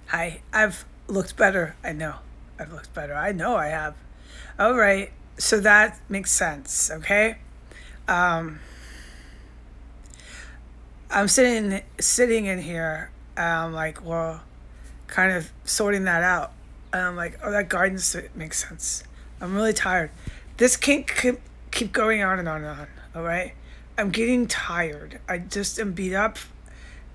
Hi, I've looked better. I know. I've looked better. I know I have. All right. So that makes sense, okay? Um, I'm sitting in here, like, well, kind of sorting that out. And I'm like, oh, that guidance makes sense. I'm really tired. This can't keep going on and on and on, all right? I'm getting tired. I just am beat up.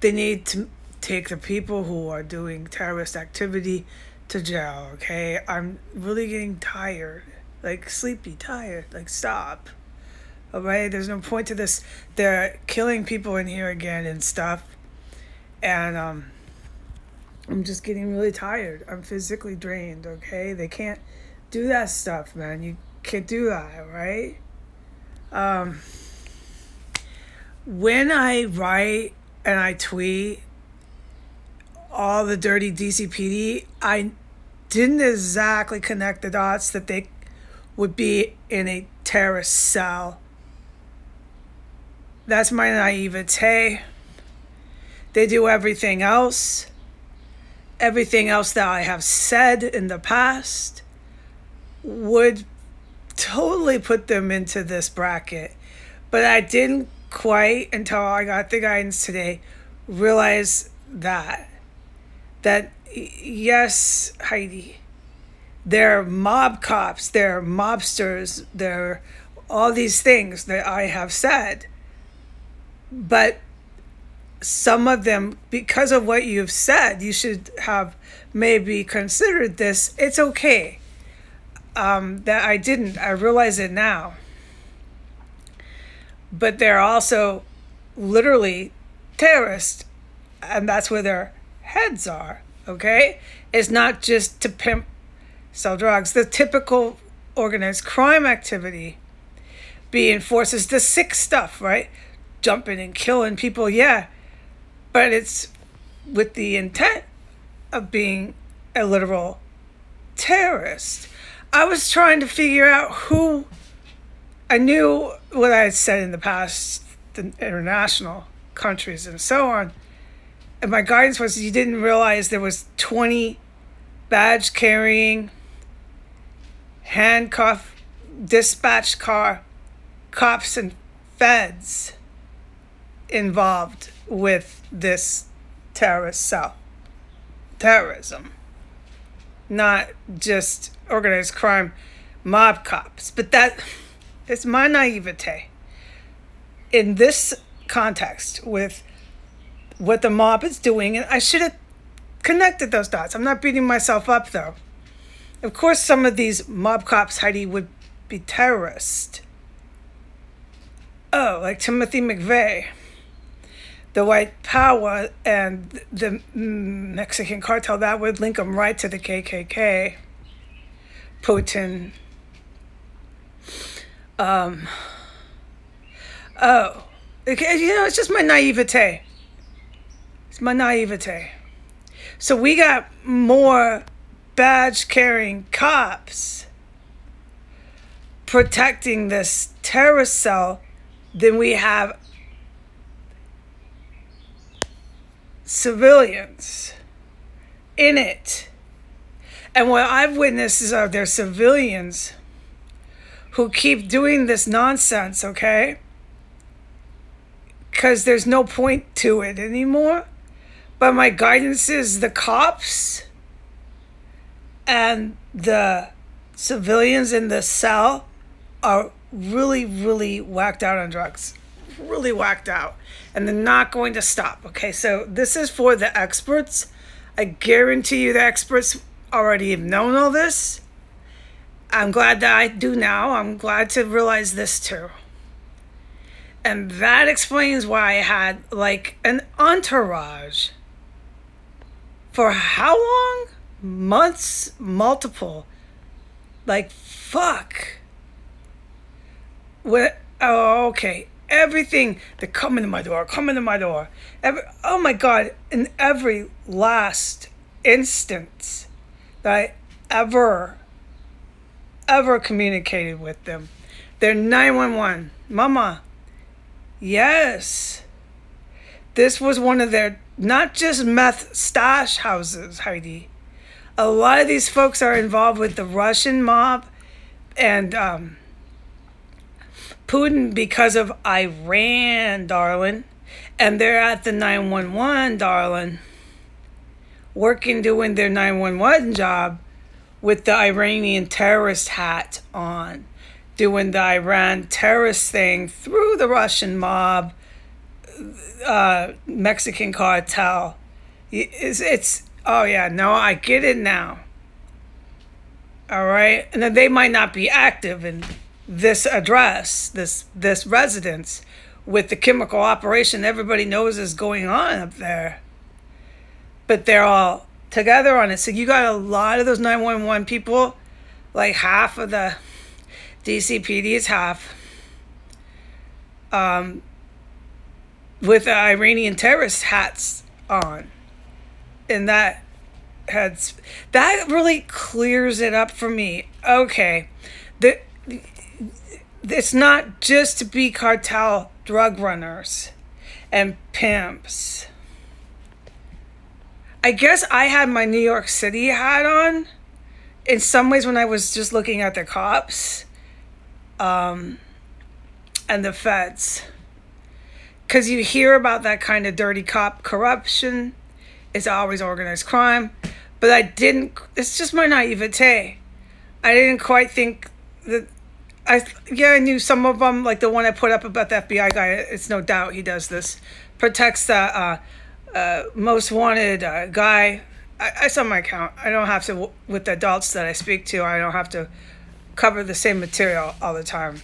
They need to take the people who are doing terrorist activity to jail, okay? I'm really getting tired. Like, sleepy, tired. Like, stop. All right? There's no point to this. They're killing people in here again and stuff. And I'm just getting really tired. I'm physically drained, okay? They can't do that stuff, man. You can't do that, right? Um, when I write and I tweet all the dirty DCPD, I didn't exactly connect the dots that they would be in a terrorist cell. That's my naivete. They do everything else that I have said in the past would totally put them into this bracket. But I didn't quite, until I got the guidance today, realize that yes, Heidi, they're mob cops, they're mobsters, they're all these things that I have said. But some of them, because of what you've said, you should have maybe considered this. It's okay that I didn't. I realize it now. But they're also literally terrorists, and that's where their heads are, okay? It's not just to pimp, sell drugs. The typical organized crime activity being forces the sick stuff, right? Jumping and killing people, yeah. But it's with the intent of being a literal terrorist. I was trying to figure out who. I knew what I had said in the past, the international countries and so on. And my guidance was you didn't realize there was 20 badge-carrying, handcuff, dispatch car, cops and feds involved with this terrorist cell. Terrorism. Not just organized crime, mob cops. But that... it's my naivete in this context with what the mob is doing. And I should have connected those dots. I'm not beating myself up, though. Of course, some of these mob cops, Heidi, would be terrorists. Oh, like Timothy McVeigh, the white power, and the Mexican cartel, that would link them right to the KKK. Putin. Oh, okay, it's just my naivete. It's my naivete. So we got more badge-carrying cops protecting this terrorist cell than we have civilians in it. And what I've witnessed is there civilians who keep doing this nonsense, okay? Because there's no point to it anymore. But my guidance is the cops and the civilians in the cell are really, really whacked out on drugs. Really whacked out. And they're not going to stop, okay? So this is for the experts. I guarantee you the experts already have known all this. I'm glad that I do now. I'm glad to realize this too. And that explains why I had like an entourage. For how long? Months, multiple. Like, fuck. What? Oh, okay. Everything. They're coming to my door, oh my God. In every last instance that I ever communicated with them. They're 911. Mama, yes. This was one of their not just meth stash houses, Heidi. A lot of these folks are involved with the Russian mob and Putin because of Iran, darling. And they're at the 911, darling, working, doing their 911 job with the Iranian terrorist hat on, doing the Iran terrorist thing through the Russian mob, Mexican cartel. It's oh yeah, no, I get it now. All right, and then they might not be active in this address, this residence, with the chemical operation everybody knows is going on up there, but they're all together on it. So you got a lot of those 911 people, like half of the DCPD is half, with the Iranian terrorist hats on, and that really clears it up for me. Okay, it's not just to be cartel drug runners and pimps. I guess I had my New York City hat on in some ways when I was just looking at the cops and the feds. Because you hear about that kind of dirty cop corruption. It's always organized crime. But it's just my naivete. I didn't quite think that, I knew some of them, like the one I put up about the FBI guy, it's no doubt he does this. Protects the most wanted guy. I saw my account. I don't have to, with the adults that I speak to, I don't have to cover the same material all the time.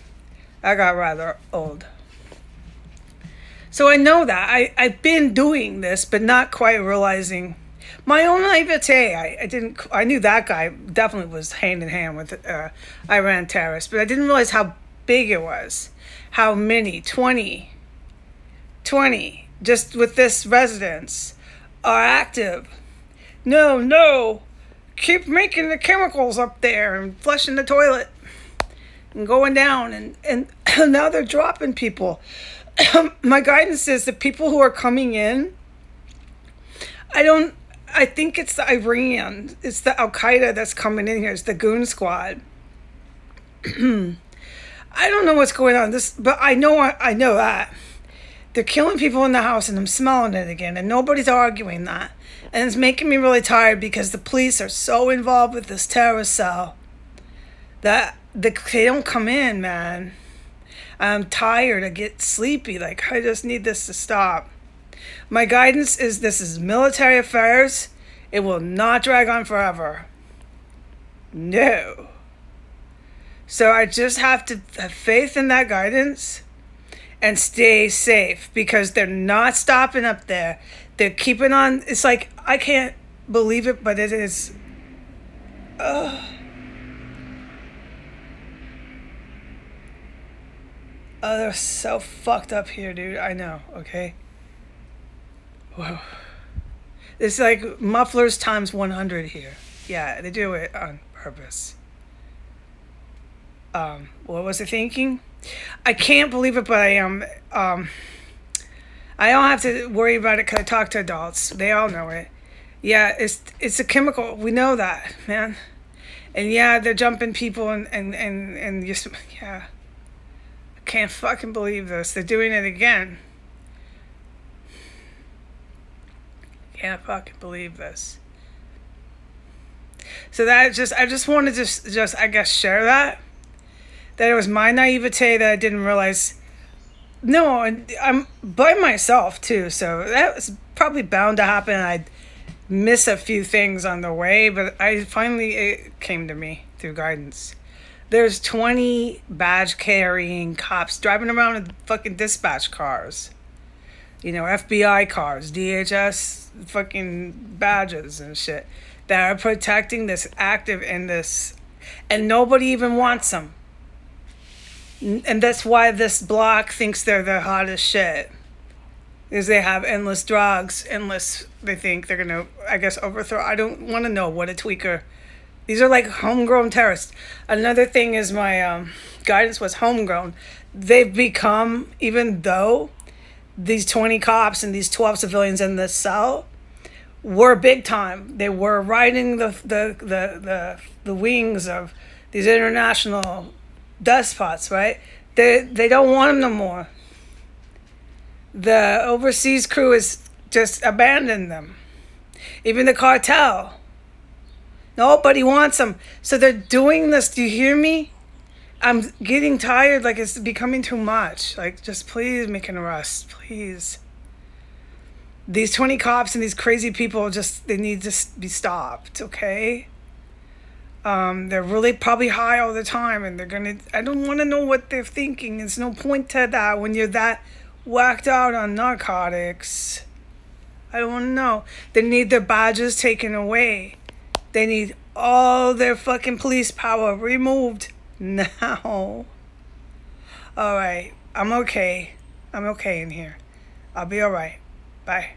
I got rather old. So I know that. I've been doing this, but not quite realizing my own naivete. I knew that guy definitely was hand in hand with Iran terrorists, but I didn't realize how big it was. How many? 20, just with this residence, are active. No, keep making the chemicals up there and flushing the toilet and going down, and now they're dropping people. My guidance is the people who are coming in, I think it's the Iran, it's the Al-Qaeda that's coming in here. It's the goon squad. I don't know what's going on. But I know that. They're killing people in the house, and I'm smelling it again, and nobody's arguing that. And it's making me really tired because the police are so involved with this terrorist cell that they don't come in, man. I'm tired. I get sleepy. Like, I just need this to stop. My guidance is this is military affairs. It will not drag on forever. No. So I just have to have faith in that guidance and stay safe because they're not stopping up there. They're keeping on. It's like, I can't believe it, but it is. Oh, they're so fucked up here, dude. I know, okay? Whoa. It's like mufflers times 100 here. Yeah, they do it on purpose. What was I thinking? I can't believe it, but I am. I don't have to worry about it because I talk to adults. They all know it. Yeah, it's a chemical. We know that, man. And yeah, they're jumping people and just, yeah. I can't fucking believe this. They're doing it again. Can't fucking believe this. So that I just wanted to just I guess share that it was my naivete that I didn't realize. No, and I'm by myself too, so that was probably bound to happen. I'd miss a few things on the way, but it came to me through guidance. There's 20 badge carrying cops driving around in fucking dispatch cars. You know, FBI cars, DHS fucking badges and shit that are protecting this active in this, and nobody even wants them. And that's why this block thinks they're the hottest shit. Is they have endless drugs, they think they're gonna, I guess, overthrow. I don't want to know what a tweaker. These are like homegrown terrorists. Another thing is my guidance was homegrown. They've become, even though these 20 cops and these 12 civilians in this cell were big time. They were riding the wings of these international despots, right? They don't want them no more. The overseas crew has just abandoned them. Even the cartel. Nobody wants them. So they're doing this. Do you hear me? I'm getting tired. Like, it's becoming too much. Like, just please make an arrest. Please. These 20 cops and these crazy people, they need to be stopped, okay? They're really probably high all the time, and I don't want to know what they're thinking. There's no point to that when you're that whacked out on narcotics. I don't want to know. They need their badges taken away. They need all their fucking police power removed now. All right. I'm okay. I'm okay in here. I'll be all right. Bye.